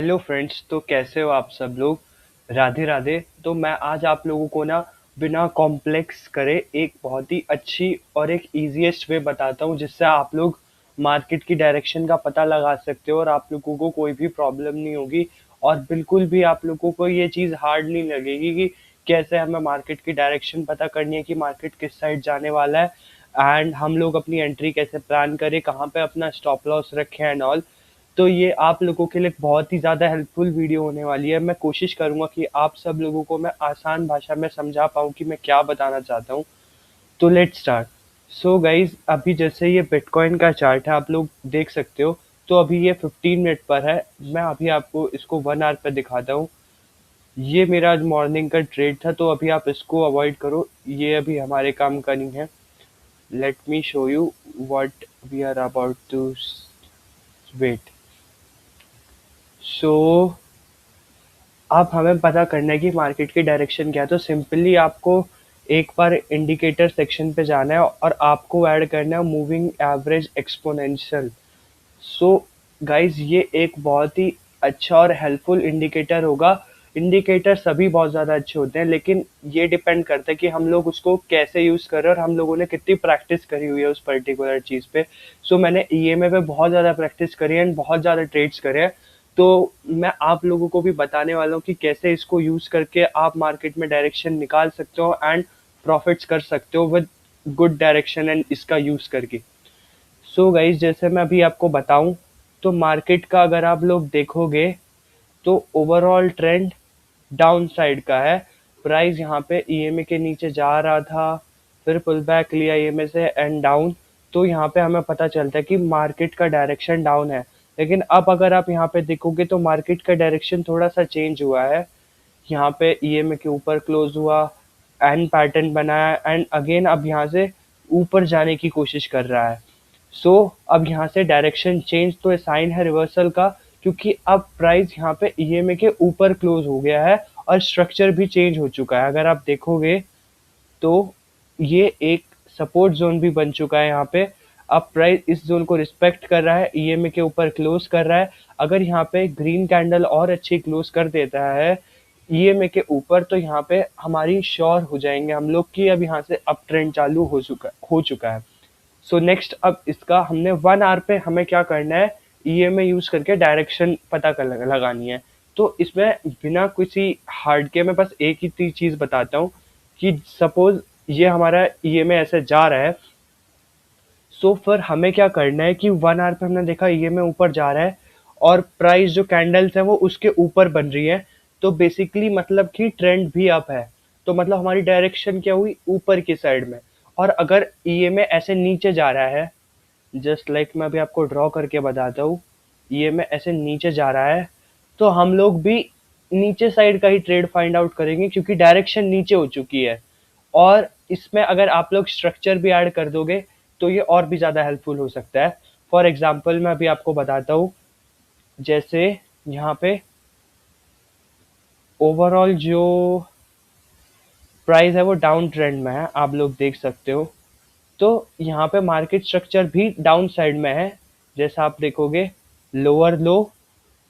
Hello friends, तो कैसे हो आप सब लोग। राधे राधे। तो मैं आज आप लोगों को ना बिना कॉम्प्लेक्स करे एक बहुत ही अच्छी और एक इजीएस्ट वे बताता हूँ जिससे आप लोग मार्केट की डायरेक्शन का पता लगा सकते हो और आप लोगों को कोई भी प्रॉब्लम नहीं होगी। और बिल्कुल भी आप लोगों को ये चीज़ हार्ड नहीं लगेगी कि कैसे हमें मार्केट की डायरेक्शन पता करनी है कि मार्केट किस साइड जाने वाला है एंड हम लोग अपनी एंट्री कैसे प्लान करें, कहाँ पे अपना स्टॉप लॉस रखें एंड ऑल। तो ये आप लोगों के लिए बहुत ही ज़्यादा हेल्पफुल वीडियो होने वाली है। मैं कोशिश करूँगा कि आप सब लोगों को मैं आसान भाषा में समझा पाऊँ कि मैं क्या बताना चाहता हूँ। तो लेट्स स्टार्ट। सो गाइज, अभी जैसे ये बिटकॉइन का चार्ट है, आप लोग देख सकते हो। तो अभी ये 15 मिनट पर है। मैं अभी आपको इसको 1 आवर पर दिखाता हूँ। ये मेरा आज मॉर्निंग का ट्रेड था, तो अभी आप इसको अवॉइड करो, ये अभी हमारे काम का नहीं है। Let me show you what we are about to wait. So अब हमें पता करना है कि मार्केट की डायरेक्शन क्या है। तो सिंपली आपको एक बार इंडिकेटर सेक्शन पे जाना है और आपको ऐड करना है moving average exponential. So guys, ये एक बहुत ही अच्छा और हेल्पफुल इंडिकेटर होगा। इंडिकेटर सभी बहुत ज़्यादा अच्छे होते हैं, लेकिन ये डिपेंड करता है कि हम लोग उसको कैसे यूज़ कर रहे हैं और हम लोगों ने कितनी प्रैक्टिस करी हुई है उस पर्टिकुलर चीज़ पे। सो मैंने ईएमए पे बहुत ज़्यादा प्रैक्टिस करी है एंड बहुत ज़्यादा ट्रेड्स करे हैं। तो मैं आप लोगों को भी बताने वाला हूँ कि कैसे इसको यूज़ करके आप मार्केट में डायरेक्शन निकाल सकते हो एंड प्रॉफिट्स कर सकते हो विद गुड डायरेक्शन एंड इसका यूज़ करके। सो गाइज, जैसे मैं अभी आपको बताऊं, तो मार्केट का अगर आप लोग देखोगे तो ओवरऑल ट्रेंड डाउन साइड का है। प्राइस यहाँ पे ईएमए के नीचे जा रहा था, फिर पुल बैक लिया ईएमए से एंड डाउन। तो यहाँ पे हमें पता चलता है कि मार्केट का डायरेक्शन डाउन है। लेकिन अब अगर आप यहाँ पे देखोगे तो मार्केट का डायरेक्शन थोड़ा सा चेंज हुआ है। यहाँ पे ईएमए के ऊपर क्लोज हुआ, एन पैटर्न बनाया एंड अगेन अब यहाँ से ऊपर जाने की कोशिश कर रहा है। सो अब यहाँ से डायरेक्शन चेंज, तो साइन है रिवर्सल का, क्योंकि अब प्राइस यहाँ पे ईएमए के ऊपर क्लोज हो गया है और स्ट्रक्चर भी चेंज हो चुका है। अगर आप देखोगे तो ये एक सपोर्ट जोन भी बन चुका है यहाँ पे। अब प्राइस इस जोन को रिस्पेक्ट कर रहा है, ईएमए के ऊपर क्लोज कर रहा है। अगर यहाँ पे ग्रीन कैंडल और अच्छी क्लोज कर देता है ईएमए के ऊपर, तो यहाँ पे हमारी श्योर हो जाएंगे हम लोग कि अब यहाँ से अप ट्रेंड चालू हो चुका है। सो नेक्स्ट, अब इसका हमने 1 आवर पे हमें क्या करना है, ईएमए यूज करके डायरेक्शन पता कर लगानी है। तो इसमें बिना किसी हार्ड के मैं बस एक ही चीज बताता हूँ कि सपोज ये हमारा ईएमए ऐसे जा रहा है। सो फिर हमें क्या करना है कि 1 आवर पे हमने देखा ईएमए ऊपर जा रहा है और प्राइस जो कैंडल्स है वो उसके ऊपर बन रही है। तो बेसिकली मतलब कि ट्रेंड भी अप है। तो मतलब हमारी डायरेक्शन क्या हुई, ऊपर की साइड में। और अगर ईएमए ऐसे नीचे जा रहा है, जस्ट लाइक मैं अभी आपको ड्रॉ करके बताता हूँ, ईएमए ऐसे नीचे जा रहा है, तो हम लोग भी नीचे साइड का ही ट्रेड फाइंड आउट करेंगे क्योंकि डायरेक्शन नीचे हो चुकी है। और इसमें अगर आप लोग स्ट्रक्चर भी ऐड कर दोगे तो ये और भी ज़्यादा हेल्पफुल हो सकता है। फॉर एग्जाम्पल मैं अभी आपको बताता हूँ, जैसे यहाँ पे ओवरऑल जो प्राइस है वो डाउन ट्रेंड में है, आप लोग देख सकते हो। तो यहाँ पे मार्केट स्ट्रक्चर भी डाउन साइड में है। जैसा आप देखोगे, लोअर लो,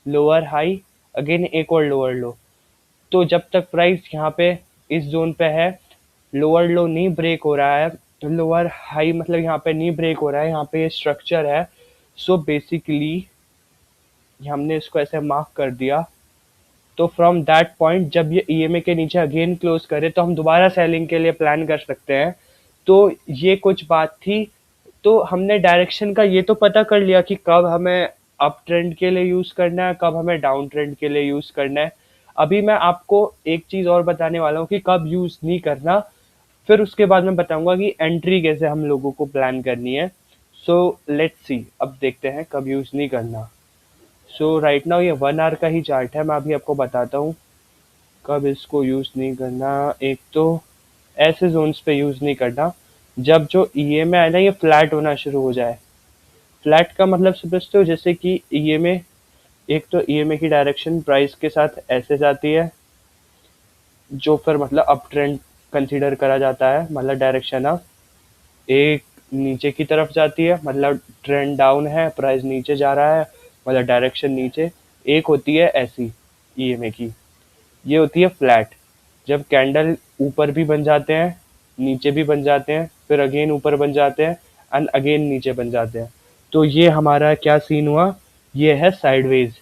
लोअर हाई, अगेन एक और लोअर लो। तो जब तक प्राइस यहाँ पे इस जोन पे है, लोअर लो नहीं ब्रेक हो रहा है, तो लोअर हाई मतलब यहाँ पे नहीं ब्रेक हो रहा है, यहाँ पे ये स्ट्रक्चर है। सो बेसिकली हमने इसको ऐसे मार्क कर दिया। तो फ्रॉम दैट पॉइंट जब ये ईएमए के नीचे अगेन क्लोज करे तो हम दोबारा सेलिंग के लिए प्लान कर सकते हैं। तो ये कुछ बात थी। तो हमने डायरेक्शन का ये तो पता कर लिया कि कब हमें अप ट्रेंड के लिए यूज करना है, कब हमें डाउन ट्रेंड के लिए यूज करना है। अभी मैं आपको एक चीज और बताने वाला हूँ कि कब यूज नहीं करना। फिर उसके बाद मैं बताऊंगा कि एंट्री कैसे हम लोगों को प्लान करनी है। सो लेट्स सी, अब देखते हैं कब यूज नहीं करना। सो राइट नाउ ये 1 आवर का ही चार्ट है, मैं अभी आपको बताता हूँ कब इसको यूज नहीं करना। एक तो ऐसे जोन्स पे यूज नहीं करना जब जो ईएमए है ना ये फ्लैट होना शुरू हो जाए। फ्लैट का मतलब समझते हो, जैसे कि ईएमए, एक तो ईएमए की डायरेक्शन प्राइस के साथ ऐसे जाती है, जो फिर मतलब अप ट्रेंड कंसीडर करा जाता है, मतलब डायरेक्शन अप। एक नीचे की तरफ जाती है, मतलब ट्रेंड डाउन है, प्राइस नीचे जा रहा है, मतलब डायरेक्शन नीचे। एक होती है ऐसी ईएमए की, ये होती है फ्लैट। जब कैंडल ऊपर भी बन जाते हैं, नीचे भी बन जाते हैं, फिर अगेन ऊपर बन जाते हैं एंड अगेन नीचे बन जाते हैं, तो ये हमारा क्या सीन हुआ, ये है साइडवेज।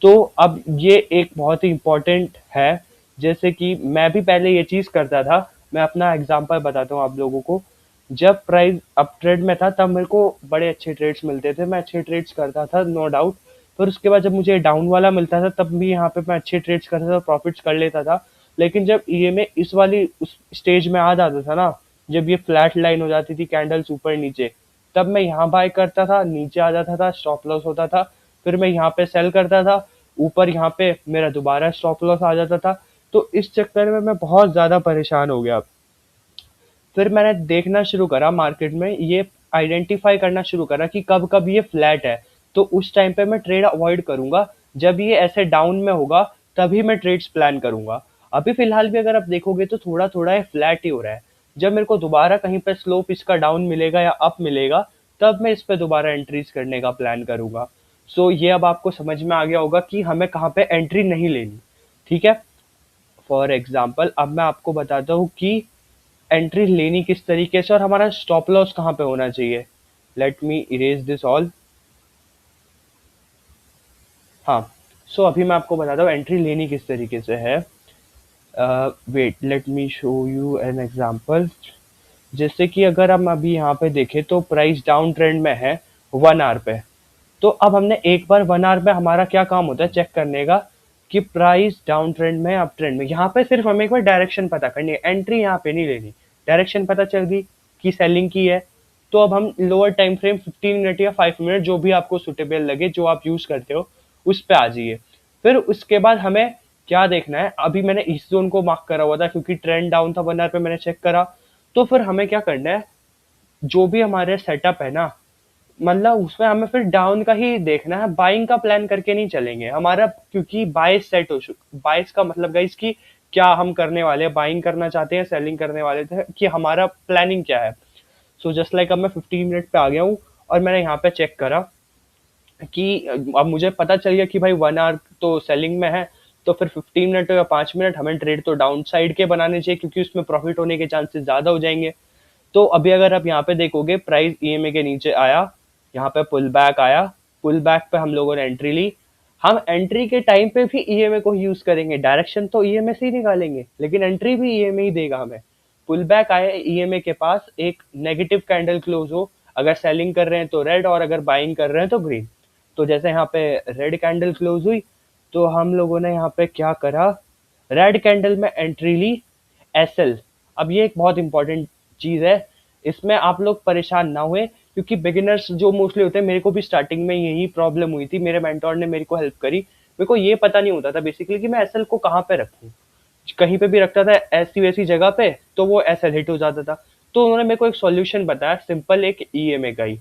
तो अब ये एक बहुत ही इम्पोर्टेंट है। जैसे कि मैं भी पहले ये चीज़ करता था, मैं अपना एग्जांपल बताता हूँ आप लोगों को। जब प्राइस अप ट्रेड में था तब मेरे को बड़े अच्छे ट्रेड्स मिलते थे, मैं अच्छे ट्रेड्स करता था नो डाउट। फिर उसके बाद जब मुझे डाउन वाला मिलता था तब भी यहाँ पे मैं अच्छे ट्रेड्स करता था, प्रॉफिट्स कर लेता था। लेकिन जब ईएमए इस वाली उस स्टेज में आ जाता था ना, जब ये फ्लैट लाइन हो जाती थी कैंडल्स ऊपर नीचे, तब मैं यहाँ बाय करता था, नीचे आ जाता था, स्टॉप लॉस होता था। फिर मैं यहाँ पे सेल करता था, ऊपर यहाँ पे मेरा दोबारा स्टॉप लॉस आ जाता था। तो इस चक्कर में मैं बहुत ज़्यादा परेशान हो गया। फिर मैंने देखना शुरू करा मार्केट में, ये आइडेंटिफाई करना शुरू करा कि कब कब ये फ्लैट है, तो उस टाइम पे मैं ट्रेड अवॉइड करूंगा। जब ये ऐसे डाउन में होगा तभी मैं ट्रेड्स प्लान करूंगा। अभी फिलहाल भी अगर आप देखोगे तो थोड़ा थोड़ा ये फ्लैट ही हो रहा है। जब मेरे को दोबारा कहीं पे स्लोप इसका डाउन मिलेगा या अप मिलेगा, तब मैं इस पे दोबारा एंट्रीज करने का प्लान करूंगा। सो ये अब आपको समझ में आ गया होगा कि हमें कहाँ पे एंट्री नहीं लेनी। ठीक है, फॉर एग्जाम्पल अब मैं आपको बताता हूँ कि एंट्री लेनी किस तरीके से और हमारा स्टॉप लॉस कहाँ पे होना चाहिए। Let me erase this all. हाँ, सो अभी मैं आपको बताता हूँ एंट्री लेनी किस तरीके से है। Wait let me show you an example. जैसे कि अगर हम अभी यहाँ पे देखें तो प्राइस डाउन ट्रेंड में है 1 आवर पे। तो अब हमने एक बार 1 आवर में हमारा क्या काम होता है चेक करने का कि प्राइस डाउन ट्रेंड में अप ट्रेंड में। यहाँ पे सिर्फ हमें एक बार डायरेक्शन पता करनी है, एंट्री यहाँ पे नहीं लेनी। डायरेक्शन पता चल गई कि सेलिंग की है, तो अब हम लोअर टाइम फ्रेम 15 मिनट या 5 मिनट जो भी आपको सुटेबल लगे, जो आप यूज करते हो, उस पे आ जाइए। फिर उसके बाद हमें क्या देखना है, अभी मैंने इस जोन को मार्क करा हुआ था क्योंकि ट्रेंड डाउन था 1 आवर पे, मैंने चेक करा। तो फिर हमें क्या करना है, जो भी हमारे सेटअप है ना, मतलब उसमें हमें फिर डाउन का ही देखना है, बाइंग का प्लान करके नहीं चलेंगे हमारा, क्योंकि बाइस सेट हो चुका। बाइस का मतलब गाइस कि क्या हम करने वाले हैं, बाइंग करना चाहते हैं, सेलिंग करने वाले थे, कि हमारा प्लानिंग क्या है। सो जस्ट लाइक अब मैं 15 मिनट पे आ गया हूँ और मैंने यहाँ पे चेक करा कि अब मुझे पता चल गया कि भाई 1 आवर तो सेलिंग में है, तो फिर 15 मिनट या 5 मिनट हमें ट्रेड तो डाउन साइड के बनाने चाहिए क्योंकि उसमें प्रॉफिट होने के चांसेस ज्यादा हो जाएंगे। तो अभी अगर आप यहाँ पे देखोगे प्राइस ईएमए के नीचे आया, यहाँ पे पुल बैक आया, पुल बैक पे हम लोगों ने एंट्री ली। हम एंट्री के टाइम पे भी ईएमए को यूज करेंगे, डायरेक्शन तो ईएमए से ही निकालेंगे लेकिन एंट्री भी ईएमए ही देगा हमें। पुल बैक आए ईएमए के पास, एक नेगेटिव कैंडल क्लोज हो, अगर सेलिंग कर रहे हैं तो रेड और अगर बाइंग कर रहे हैं तो ग्रीन। तो जैसे यहाँ पे रेड कैंडल क्लोज हुई, तो हम लोगों ने यहाँ पे क्या करा, रेड कैंडल में एंट्री ली, एसएल। अब ये एक बहुत इंपॉर्टेंट चीज है, इसमें आप लोग परेशान ना हुए क्योंकि बिगिनर्स जो मोस्टली होते हैं, मेरे को भी स्टार्टिंग में यही प्रॉब्लम हुई थी, मेरे मेंटोर ने मेरे को हेल्प करी। मेरे को ये पता नहीं होता था बेसिकली कि मैं एसएल को कहाँ पे रखूँ। कहीं पे भी रखता था ऐसी वैसी जगह पे तो वो एसएल हिट हो जाता था। तो उन्होंने मेरे को एक सॉल्यूशन बताया, सिंपल, एक ईएमए का ही,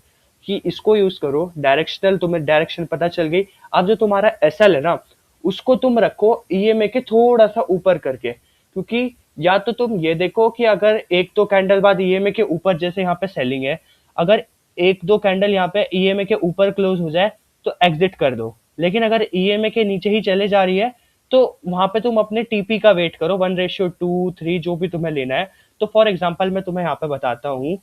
कि इसको यूज करो, डायरेक्शनल, तुम्हें डायरेक्शन पता चल गई। अब जो तुम्हारा एसएल है ना, उसको तुम रखो ईएमए के थोड़ा सा ऊपर करके, क्योंकि या तो तुम ये देखो कि अगर एक दो कैंडल बाद ईएमए के ऊपर, जैसे यहाँ पे सेलिंग है, अगर एक दो कैंडल यहाँ पे ईएमए के ऊपर क्लोज हो जाए तो एग्जिट कर दो। लेकिन अगर ईएमए के नीचे ही चले जा रही है तो वहां पे तुम अपने टीपी का वेट करो, 1:2 3 जो भी तुम्हें लेना है। तो फॉर एग्जाम्पल मैं तुम्हें यहाँ पे बताता हूँ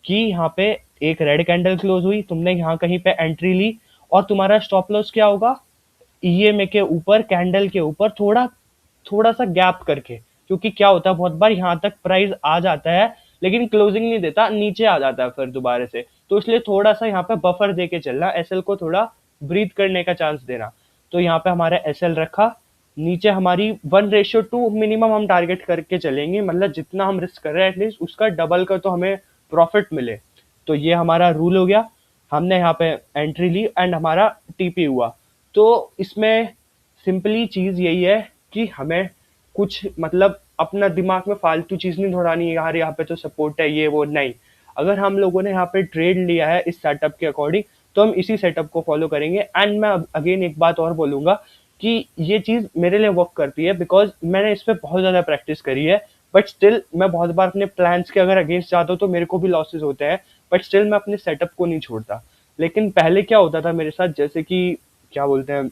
कि यहाँ पे एक रेड कैंडल क्लोज हुई, तुमने यहाँ कहीं पे एंट्री ली और तुम्हारा स्टॉप लॉस क्या होगा, ईएमए के ऊपर, कैंडल के ऊपर थोड़ा थोड़ा सा गैप करके। क्योंकि क्या होता है बहुत बार यहाँ तक प्राइस आ जाता है लेकिन क्लोजिंग नहीं देता, नीचे आ जाता है फिर दोबारा से, तो इसलिए थोड़ा सा यहाँ पे बफर देके चलना, एसएल को थोड़ा ब्रीथ करने का चांस देना। तो यहाँ पे हमारा एसएल रखा, नीचे हमारी 1:2 मिनिमम हम टारगेट करके चलेंगे, मतलब जितना हम रिस्क कर रहे हैं एटलीस्ट उसका डबल का तो हमें प्रॉफिट मिले। तो ये हमारा रूल हो गया, हमने यहाँ पे एंट्री ली एंड हमारा टीपी हुआ। तो इसमें सिंपली चीज यही है कि हमें कुछ मतलब अपना दिमाग में फालतू चीज नहीं दौड़ानी है, यार यहाँ पे तो सपोर्ट है ये वो, नहीं। अगर हम लोगों ने यहाँ पे ट्रेड लिया है इस सेटअप के अकॉर्डिंग, तो हम इसी सेटअप को फॉलो करेंगे। एंड मैं अगेन एक बात और बोलूंगा कि ये चीज मेरे लिए वर्क करती है बिकॉज मैंने इस पे बहुत ज्यादा प्रैक्टिस करी है। बट स्टिल मैं बहुत बार अपने प्लान्स के अगर अगेंस्ट जाता हूँ तो मेरे को भी लॉसेस होते हैं, बट स्टिल मैं अपने सेटअप को नहीं छोड़ता। लेकिन पहले क्या होता था मेरे साथ, जैसे कि क्या बोलते हैं,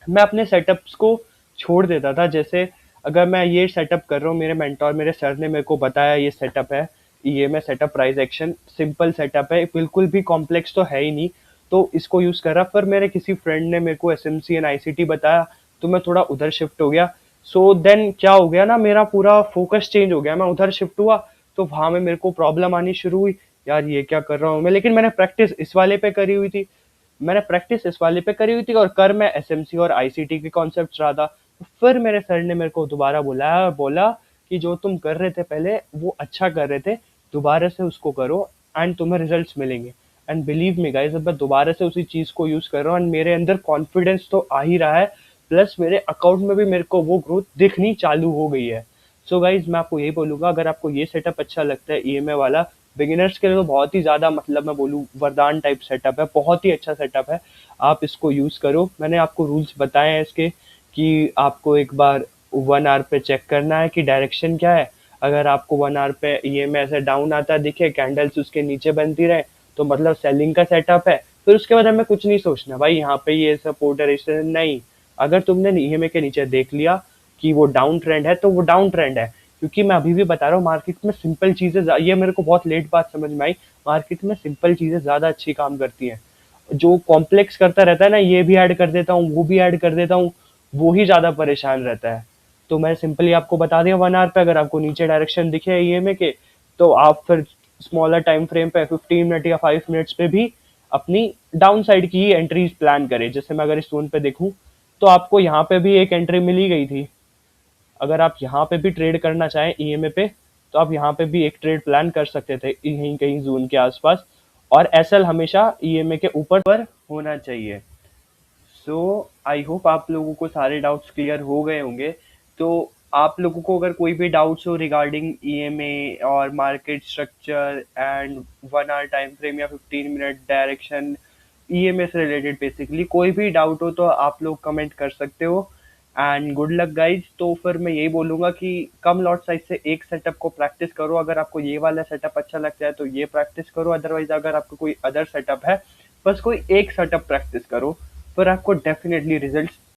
मैं अपने सेटअप्स को छोड़ देता था। जैसे अगर मैं ये सेटअप कर रहा हूँ, मेरे मेंटोर मेरे सर ने मेरे को बताया ये सेटअप है, ये मैं setup price action simple setup है, बिल्कुल भी कॉम्प्लेक्स तो है ही नहीं, तो इसको यूज़ करा। पर मेरे किसी फ्रेंड ने मेरे को एसएमसी एंड आईसीटी बताया, तो मैं थोड़ा उधर शिफ्ट हो गया। सो देन क्या हो गया ना, मेरा पूरा फोकस चेंज हो गया, मैं उधर शिफ्ट हुआ, तो वहां में मेरे को प्रॉब्लम आनी शुरू हुई। यार ये क्या कर रहा हूँ मैं, लेकिन मैंने प्रैक्टिस इस वाले पे करी हुई थी, मैंने प्रैक्टिस इस वाले पे करी हुई थी और कर मैं एसएमसी और आईसीटी के कॉन्सेप्ट रहा था। फिर मेरे सर ने मेरे को दोबारा बुलाया और बोला कि जो तुम कर रहे थे पहले वो अच्छा कर रहे थे, दोबारा से उसको करो एंड तुम्हें रिजल्ट्स मिलेंगे। एंड बिलीव मी गाइस, अब मैं दोबारा से उसी चीज को यूज कर रहा हूँ एंड मेरे अंदर कॉन्फिडेंस तो आ ही रहा है, प्लस मेरे अकाउंट में भी मेरे को वो ग्रोथ दिखनी चालू हो गई है। सो गाइज मैं आपको यही बोलूंगा, अगर आपको ये सेटअप अच्छा लगता है ईएमआई वाला, बिगिनर्स के लिए तो बहुत ही ज़्यादा, मतलब मैं बोलूँ वरदान टाइप सेटअप है, बहुत ही अच्छा सेटअप है। आप इसको यूज़ करो, मैंने आपको रूल्स बताए हैं इसके, कि आपको एक बार 1 आवर पे चेक करना है कि डायरेक्शन क्या है। अगर आपको 1 आवर पे ईएमआई ऐसे डाउन आता दिखे, कैंडल्स उसके नीचे बनती रहे, तो मतलब सेलिंग का सेटअप है। फिर उसके बाद हमें कुछ नहीं सोचना भाई यहाँ पे ये सपोर्ट है नहीं। अगर तुमने ईएमआई के नीचे देख लिया कि वो डाउन ट्रेंड है, तो वो डाउन ट्रेंड है। क्योंकि मैं अभी भी बता रहा हूँ, मार्केट में सिंपल चीजें, ये मेरे को बहुत लेट बात समझ में आई, मार्केट में सिंपल चीजें ज्यादा अच्छी काम करती हैं। जो कॉम्प्लेक्स करता रहता है ना, ये भी ऐड कर देता हूँ वो भी ऐड कर देता हूँ, वो ही ज्यादा परेशान रहता है। तो मैं सिंपली आपको बता दिया 1 आवर पे अगर आपको नीचे डायरेक्शन दिखे ईएमए के, तो आप फिर स्मॉलर टाइम फ्रेम पे 15 मिनट या 5 मिनट्स पे भी अपनी डाउन साइड की ही एंट्रीज प्लान करें। जैसे मैं अगर इस जोन पे देखूं, तो आपको यहाँ पे भी एक एंट्री मिली गई थी। अगर आप यहाँ पे भी ट्रेड करना चाहें ईएमए पे, तो आप यहाँ पे भी एक ट्रेड प्लान कर सकते थे यहीं कहीं जोन के आसपास। और एसएल हमेशा ईएमए के ऊपर पर होना चाहिए। सो आई होप आप लोगों को सारे डाउट्स क्लियर हो गए होंगे। तो आप लोगों को अगर कोई भी डाउट्स हो रिगार्डिंग ईएमए और market structure and 1 hour time frame या 15 मिनट डायरेक्शन, ईएमए से रिलेटेड बेसिकली कोई भी डाउट हो, तो आप लोग कमेंट कर सकते हो। And good luck guys. तो फिर मैं यही बोलूंगा कि कम लॉट साइज से एक सेटअप को प्रैक्टिस करो। अगर आपको ये वाला सेटअप अच्छा लगता है तो ये प्रैक्टिस करो, अदरवाइज अगर आपको कोई अदर सेटअप है, बस कोई एक सेटअप प्रैक्टिस करो, फिर आपको डेफिनेटली रिजल्ट्स